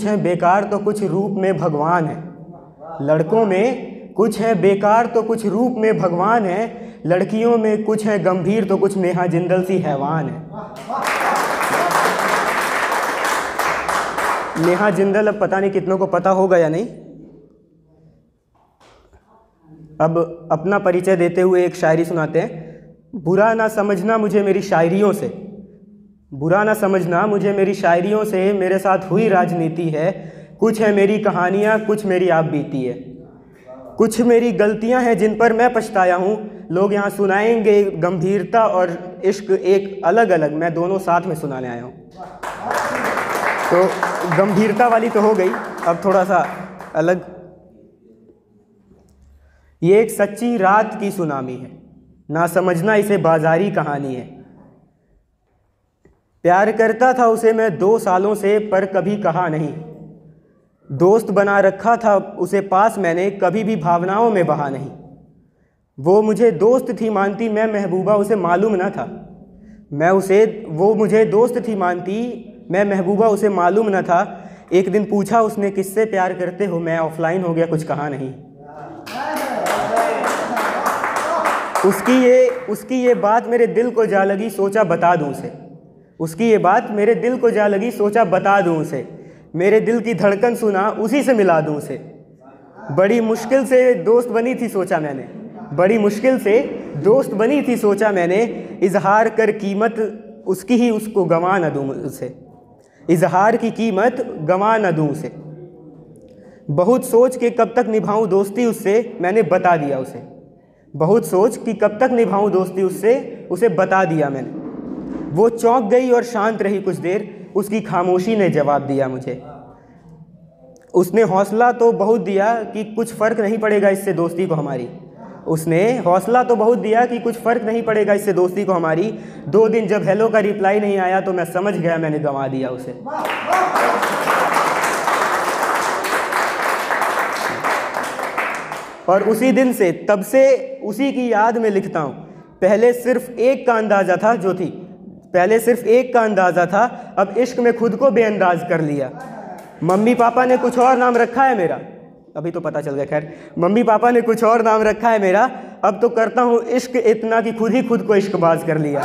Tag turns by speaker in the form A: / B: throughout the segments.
A: कुछ हैं बेकार तो कुछ रूप में भगवान है। लड़कों में कुछ है बेकार तो कुछ रूप में भगवान है। लड़कियों में कुछ है गंभीर तो कुछ नेहा जिंदल सी हैवान है। नेहा जिंदल अब पता नहीं कितनों को पता होगा या नहीं। अब अपना परिचय देते हुए एक शायरी सुनाते हैं। बुरा ना समझना मुझे मेरी शायरियों से, बुरा ना समझना मुझे मेरी शायरियों से, मेरे साथ हुई राजनीति है। कुछ है मेरी कहानियाँ, कुछ मेरी आप बीती है। कुछ मेरी गलतियाँ हैं जिन पर मैं पछताया हूँ। लोग यहाँ सुनाएंगे गंभीरता और इश्क एक अलग अलग, मैं दोनों साथ में सुनाने आया हूँ। तो गंभीरता वाली तो हो गई, अब थोड़ा सा अलग। ये एक सच्ची रात की सुनामी है, ना समझना इसे बाजारी कहानी है। प्यार करता था उसे मैं 2 सालों से, पर कभी कहा नहीं। दोस्त बना रखा था उसे पास मैंने, कभी भी भावनाओं में बहा नहीं। वो मुझे दोस्त थी मानती, मैं महबूबा उसे मालूम न था। वो मुझे दोस्त थी मानती, मैं महबूबा उसे मालूम न था। एक दिन पूछा उसने किससे प्यार करते हो, मैं ऑफलाइन हो गया कुछ कहा नहीं। उसकी ये बात मेरे दिल को जा लगी, सोचा बता दूं उसे। उसकी ये बात मेरे दिल को जा लगी, सोचा बता दूं उसे। मेरे दिल की धड़कन सुना, उसी से मिला दूं उसे। बड़ी मुश्किल से दोस्त बनी थी सोचा मैंने, बड़ी मुश्किल से दोस्त बनी थी सोचा मैंने। इजहार कर कीमत उसकी ही उसको गंवा न दूं उसे। इजहार की कीमत गंवा न दूं उसे। बहुत सोच के कब तक निभाऊं दोस्ती उससे, मैंने बता दिया उसे। बहुत सोच कि कब तक निभाऊं दोस्ती उससे, उसे बता दिया मैंने। वो चौंक गई और शांत रही कुछ देर, उसकी खामोशी ने जवाब दिया मुझे। उसने हौसला तो बहुत दिया कि कुछ फ़र्क नहीं पड़ेगा इससे दोस्ती को हमारी। उसने हौसला तो बहुत दिया कि कुछ फ़र्क नहीं पड़ेगा इससे दोस्ती को हमारी। 2 दिन जब हेलो का रिप्लाई नहीं आया तो मैं समझ गया मैंने गंवा दिया उसे। और उसी दिन से, तब से उसी की याद में लिखता हूँ। पहले सिर्फ एक का अंदाज़ा था जो थी, पहले सिर्फ एक का अंदाज़ा था, अब इश्क में खुद को बेअंदाज कर लिया। मम्मी पापा ने कुछ और नाम रखा है मेरा, अभी तो पता चल गया। खैर, मम्मी पापा ने कुछ और नाम रखा है मेरा, अब तो करता हूँ इश्क इतना कि खुद ही खुद को इश्कबाज कर लिया।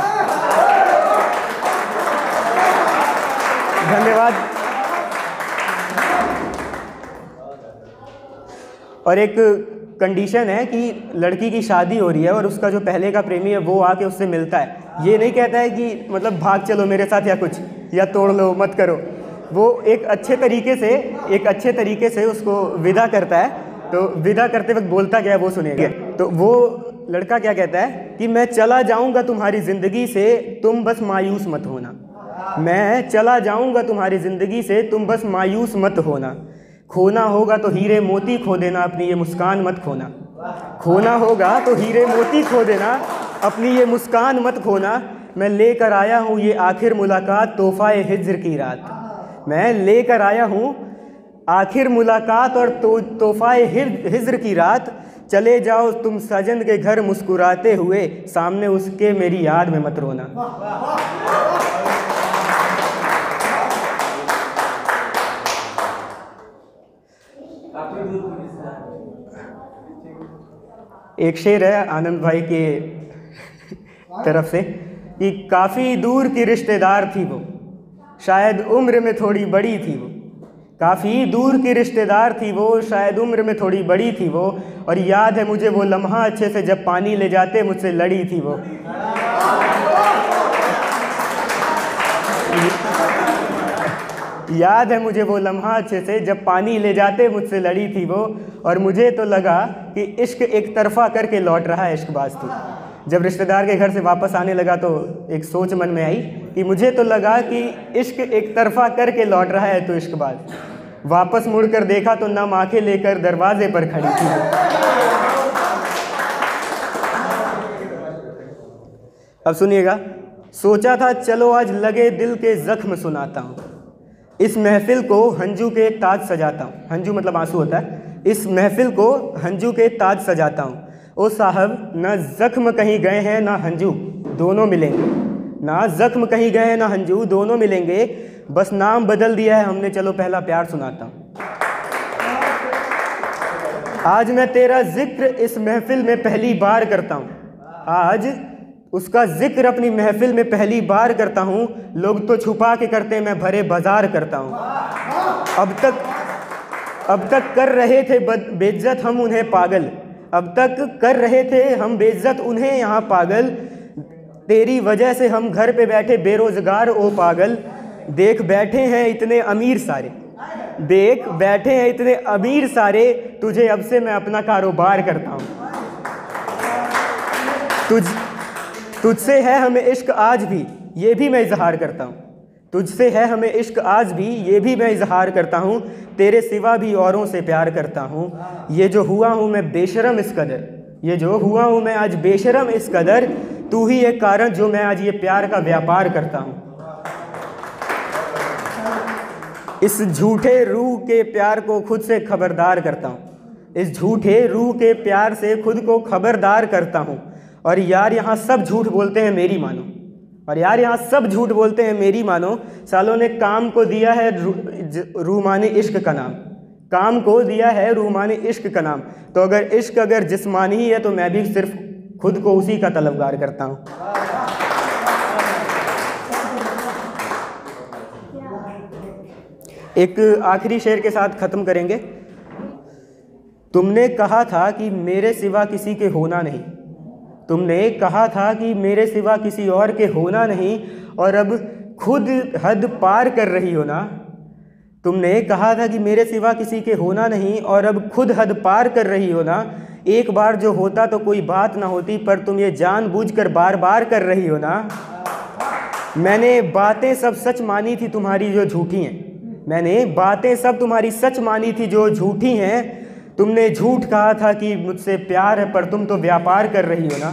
A: धन्यवाद। और एक कंडीशन है कि लड़की की शादी हो रही है और उसका जो पहले का प्रेमी है वो आके उससे मिलता है। ये नहीं कहता है कि मतलब भाग चलो मेरे साथ या कुछ, या तोड़ लो मत करो। वो एक अच्छे तरीके से उसको विदा करता है। तो विदा करते वक्त बोलता क्या है वो सुनिएगा। तो वो लड़का क्या कहता है कि मैं चला जाऊंगा तुम्हारी ज़िंदगी से, तुम बस मायूस मत होना। मैं चला जाऊंगा तुम्हारी ज़िंदगी से, तुम बस मायूस मत होना। खोना होगा तो हीरे मोती खो देना, अपनी ये मुस्कान मत खोना। खोना होगा तो हीरे मोती खो देना, अपनी ये मुस्कान मत खोना। मैं लेकर आया हूँ ये आखिर मुलाकात, तोहफ़ा-ए हिज्र की रात। मैं लेकर आया हूँ आखिर मुलाकात और तोहफ़ा-ए हिज्र की रात। चले जाओ तुम सजन के घर मुस्कुराते हुए, सामने उसके मेरी याद में मत रोना। एक शेर है आनंद भाई के तरफ से कि काफ़ी दूर की रिश्तेदार थी वो, शायद उम्र में थोड़ी बड़ी थी वो। काफ़ी दूर की रिश्तेदार थी वो, शायद उम्र में थोड़ी बड़ी थी वो। और याद है मुझे वो लम्हा अच्छे से, जब पानी ले जाते मुझसे लड़ी थी वो। याद है मुझे वो लम्हा अच्छे से, जब पानी ले जाते मुझसे लड़ी थी वो। और मुझे तो लगा कि इश्क एक तरफा करके लौट रहा है, इश्कबाज थी। जब रिश्तेदार के घर से वापस आने लगा तो एक सोच मन में आई कि मुझे तो लगा कि इश्क एक तरफा करके लौट रहा है तो इश्कबाज। वापस मुड़कर देखा तो नम आंखें लेकर दरवाजे पर खड़ी थी। अब सुनिएगा। सोचा था चलो आज लगे दिल के जख्म सुनाता हूँ, इस महफिल को हंजू के ताज सजाता हूँ। हंजू मतलब आंसू होता है। इस महफिल को हंजू के ताज सजाता हूँ। ओ साहब, ना जख्म कहीं गए हैं ना हंजू, दोनों मिलेंगे। ना जख्म कहीं गए हैं ना हंजू, दोनों मिलेंगे। बस नाम बदल दिया है हमने, चलो पहला प्यार सुनाता हूँ। आज मैं तेरा जिक्र इस महफिल में पहली बार करता हूँ, आज उसका जिक्र अपनी महफिल में पहली बार करता हूँ। लोग तो छुपा के करते, मैं भरे बाजार करता हूँ। अब तक कर रहे थे बेइज्जत हम उन्हें पागल, अब तक कर रहे थे हम बेइज्जत उन्हें यहाँ पागल। तेरी वजह से हम घर पे बैठे बेरोजगार ओ पागल। देख बैठे हैं इतने अमीर सारे, देख बैठे हैं इतने अमीर सारे, तुझे अब से मैं अपना कारोबार करता हूँ। तुझसे है हमें इश्क आज भी, ये भी मैं इजहार करता हूँ। तुझसे है हमें इश्क आज भी, ये भी मैं इजहार करता हूँ। तेरे सिवा भी औरों से प्यार करता हूँ। ये जो हुआ हूँ मैं बेशरम इस कदर, ये जो हुआ हूँ मैं आज बेशरम इस कदर, तू ही एक कारण जो मैं आज ये प्यार का व्यापार करता हूँ। इस झूठे रूह के प्यार को खुद से खबरदार करता हूँ, इस झूठे रूह के प्यार से खुद को खबरदार करता हूँ। और यार यहाँ सब झूठ बोलते हैं मेरी मानो, और यार यहाँ सब झूठ बोलते हैं मेरी मानो। सालों ने काम को दिया है रूमानी इश्क का नाम, काम को दिया है रूमानी इश्क का नाम। तो अगर इश्क अगर जिस्मानी ही है तो मैं भी सिर्फ खुद को उसी का तलबगार करता हूँ। एक आखिरी शेर के साथ ख़त्म करेंगे। तुमने कहा था कि मेरे सिवा किसी के होना नहीं, तुमने कहा था कि मेरे सिवा किसी और के होना नहीं, और अब खुद हद पार कर रही हो ना। तुमने कहा था कि मेरे सिवा किसी के होना नहीं, और अब खुद हद पार कर रही हो ना। एक बार जो होता तो कोई बात ना होती, पर तुम ये जानबूझकर बार बार कर रही हो ना। मैंने बातें सब सच मानी थी तुम्हारी जो झूठी हैं, मैंने बातें सब तुम्हारी सच मानी थी जो झूठी हैं। तुमने झूठ कहा था कि मुझसे प्यार है, पर तुम तो व्यापार कर रही हो ना।